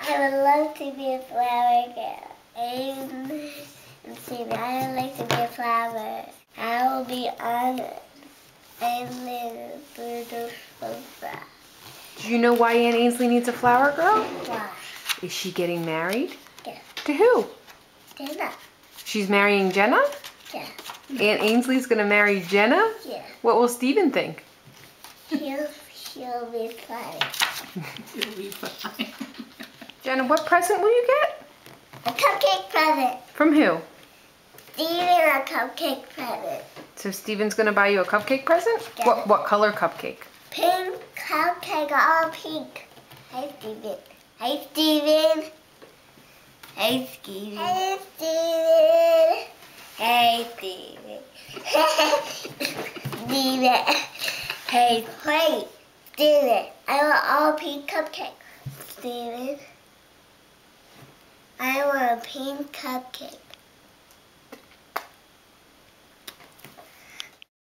I would love to be a flower girl. And Steven, I would like to be a flower. I will be honored. I'm a beautiful flower. Do you know why Aunt Ainsley needs a flower girl? Why? Is she getting married? Yeah. To who? Jenna. She's marrying Jenna? Yeah. Aunt Ainsley's gonna marry Jenna? Yeah. What will Steven think? She'll be fine. She'll be fine. Jenna, what present will you get? A cupcake present. From who? Steven, a cupcake present. So Steven's gonna buy you a cupcake present? Yeah. What color cupcake? Pink cupcake, all pink. Hey, Steven. Hey, Steven. Hey, Steven. Hey, Steven. Hey, Steven. Steven. Hey, wait. Steven, I want all pink cupcake. Steven, I want a pink cupcake.